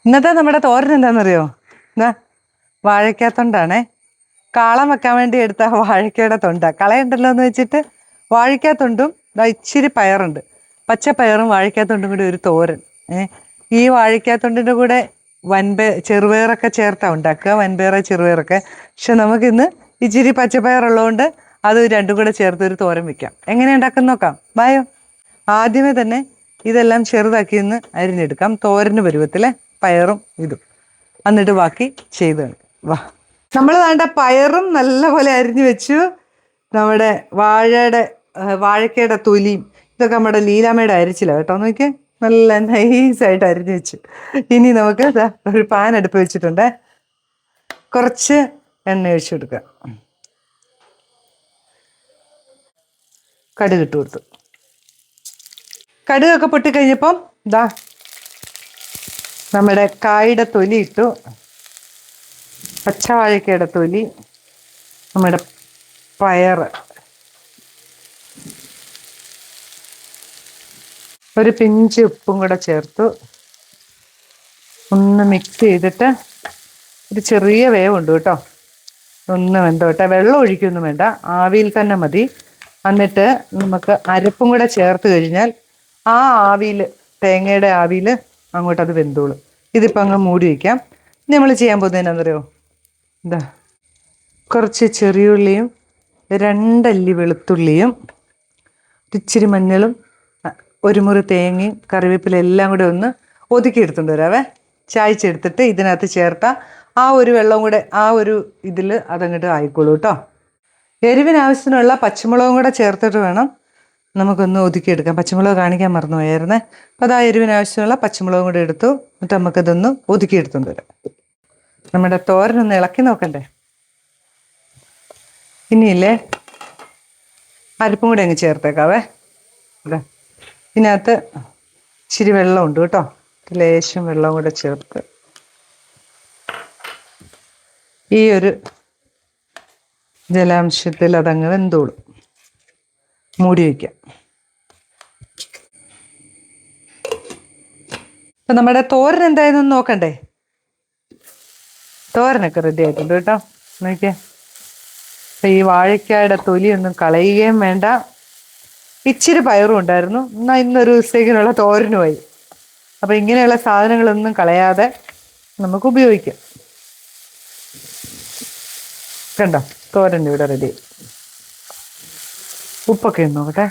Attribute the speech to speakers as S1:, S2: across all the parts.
S1: ഇന്നത്തെ നമ്മുടെ തോരൻ എന്താണെന്നറിയോ? എന്താ, വാഴയ്ക്കാത്തൊണ്ടാണേ. കാളം വെക്കാൻ വേണ്ടി എടുത്ത വാഴയ്ക്കയുടെ തൊണ്ട കളയുണ്ടല്ലോ എന്ന് വെച്ചിട്ട് വാഴയ്ക്കാത്തൊണ്ടും ഇച്ചിരി പയറുണ്ട്, പച്ചപ്പയറും വാഴയ്ക്കാത്തൊണ്ടും കൂടി ഒരു തോരൻ. ഈ വാഴയ്ക്കാത്തൊണ്ടിൻ്റെ കൂടെ ചെറുപയറൊക്കെ ചേർത്താ ഉണ്ടാക്കുക, വൻപയറ് ചെറുപയറൊക്കെ. പക്ഷെ നമുക്കിന്ന് ഇച്ചിരി പച്ചപ്പയറുള്ളതുകൊണ്ട് അത് രണ്ടും കൂടെ ചേർത്ത് ഒരു തോരൻ വെക്കാം. എങ്ങനെ ഉണ്ടാക്കുന്ന നോക്കാം, ബായോ. ആദ്യമേ തന്നെ ഇതെല്ലാം ചെറുതാക്കി ഒന്ന് അരിഞ്ഞെടുക്കാം, തോരന് പരുവത്തിലെ പയറും ഇതും. എന്നിട്ട് ബാക്കി ചെയ്ത് വാ. നമ്മൾ വേണ്ട പയറും നല്ലപോലെ അരിഞ്ഞു വെച്ചു. നമ്മുടെ വാഴക്കയുടെ തൊലിയും ഇതൊക്കെ നമ്മുടെ ലീലാമ്മയുടെ അരിച്ചില്ല കേട്ടോ, നോക്കിയേ, നല്ല നൈസായിട്ട് അരിഞ്ഞു വെച്ചു. ഇനി നമുക്ക് ഒരു പാൻ അടുപ്പ് വെച്ചിട്ടുണ്ട്, കുറച്ച് എണ്ണ ഒഴിച്ചു കൊടുക്കുക. കടുക് ഇട്ട് കൊടുത്തു. കടുകൊക്കെ പൊട്ടിക്കഴിഞ്ഞപ്പം നമ്മുടെ കായുടെ തൊലി ഇട്ടു, പച്ചവാഴക്കയുടെ തൊലി, നമ്മുടെ പയറ്, ഒരു പിഞ്ച് ഉപ്പും കൂടെ ചേർത്തു. ഒന്ന് മിക്സ് ചെയ്തിട്ട് ഒരു ചെറിയ വേവുണ്ട് കേട്ടോ, ഒന്ന് വെന്തോട്ടെ. വെള്ളം ഒഴിക്കൊന്നും വേണ്ട, ആവിയിൽ തന്നെ മതി. എന്നിട്ട് നമുക്ക് അരപ്പും കൂടെ ചേർത്ത് കഴിഞ്ഞാൽ ആ ആവിയിൽ, തേങ്ങയുടെ ആവിയിൽ അങ്ങോട്ട് അത് വെന്തോളും. ഇതിപ്പോൾ അങ്ങ് മൂടി വയ്ക്കാം. നമ്മൾ ചെയ്യാൻ പോകുന്നത് എന്നാന്നറിയോ? കുറച്ച് ചെറിയുള്ളിയും 2 അല്ലി വെളുത്തുള്ളിയും ഇച്ചിരി മഞ്ഞളും ഒരു മുറി തേങ്ങയും കറിവേപ്പില എല്ലാം കൂടെ ഒന്ന് ഒതുക്കിയെടുത്തുകൊണ്ട് വരാവേ. ചായച്ചെടുത്തിട്ട് ഇതിനകത്ത് ചേർത്താൽ ആ ഒരു വെള്ളം കൂടെ ആ ഒരു ഇതിൽ അതങ്ങോട്ട് ആയിക്കോളൂ കേട്ടോ. എരിവിനാവശ്യത്തിനുള്ള പച്ചമുളകും കൂടെ ചേർത്തിട്ട് വേണം നമുക്കൊന്ന് ഒതുക്കിയെടുക്കാം. പച്ചമുളക് കാണിക്കാൻ മറന്നു പോയായിരുന്നേ. അപ്പോൾ അതാ എരിവിനാവശ്യമുള്ള പച്ചമുളകും കൂടെ എടുത്തു. എന്നിട്ട് നമുക്കതൊന്ന് ഒതുക്കിയെടുത്തുകൊണ്ട് വരാം. നമ്മുടെ തോരനൊന്ന് ഇളക്കി നോക്കണ്ടേ. ഇനിയില്ലേ, അരിപ്പും കൂടെ അങ്ങ് ചേർത്തേക്കാവേ. ഇതിനകത്ത് ഇച്ചിരി വെള്ളമുണ്ട് കേട്ടോ, ലേശം വെള്ളം കൂടെ ചേർത്ത് ഈ ഒരു ജലാംശത്തിൽ അതങ്ങ് വെന്തോളും. മൂടി വയ്ക്കാം. അപ്പം നമ്മുടെ തോരൻ എന്തായെന്ന് നോക്കണ്ടേ. തോരനൊക്കെ റെഡി ആയിട്ടുണ്ട് കേട്ടോ, നോക്കിയേ. അപ്പം ഈ വാഴയ്ക്കായുടെ തൊലിയൊന്നും കളയുകയും വേണ്ട. ഇച്ചിരി പയറും ഉണ്ടായിരുന്നു, എന്നാൽ ഇന്നൊരു ദിവസത്തേക്കിനുള്ള തോരനുമായി. അപ്പം ഇങ്ങനെയുള്ള സാധനങ്ങളൊന്നും കളയാതെ നമുക്ക് ഉപയോഗിക്കാം. കണ്ടോ, തോരൻ ഇവിടെ റെഡി. ഉപ്പൊക്കെ ഒന്ന് നോക്കട്ടെ.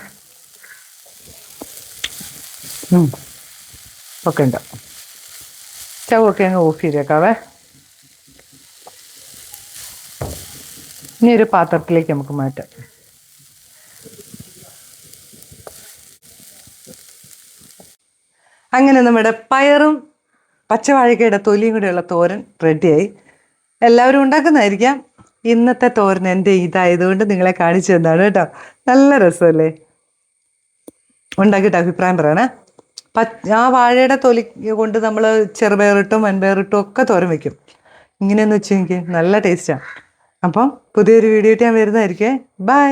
S1: ഒക്കെ ഉണ്ടോ. സ്റ്റൗവൊക്കെ അങ്ങ് ഓഫ് ചെയ്തേക്കാവേ. ഇനി ഒരു പാത്രത്തിലേക്ക് നമുക്ക് മാറ്റാം. അങ്ങനെ നമ്മുടെ പയറും പച്ചവാഴക്കയുടെ തൊലിയും കൂടെയുള്ള തോരൻ റെഡിയായി. എല്ലാവരും ഉണ്ടാക്കുന്നതായിരിക്കാം. ഇന്നത്തെ തോരൻ എൻ്റെ ഇതായതുകൊണ്ട് നിങ്ങളെ കാണിച്ചു തന്നാണ് കേട്ടോ. നല്ല രസമല്ലേ? ഉണ്ടാക്കിയിട്ട് അഭിപ്രായം പറയണേ. ആ വാഴയുടെ തൊലി കൊണ്ട് നമ്മൾ ചെറുപയറിട്ടും വൻപയറിട്ടും ഒക്കെ തോരൻ വയ്ക്കും. ഇങ്ങനെയെന്ന് വെച്ച് എനിക്ക് നല്ല ടേസ്റ്റാണ്. അപ്പം പുതിയൊരു വീഡിയോ ആയിട്ട് ഞാൻ വരുന്നതായിരിക്കേ. ബൈ.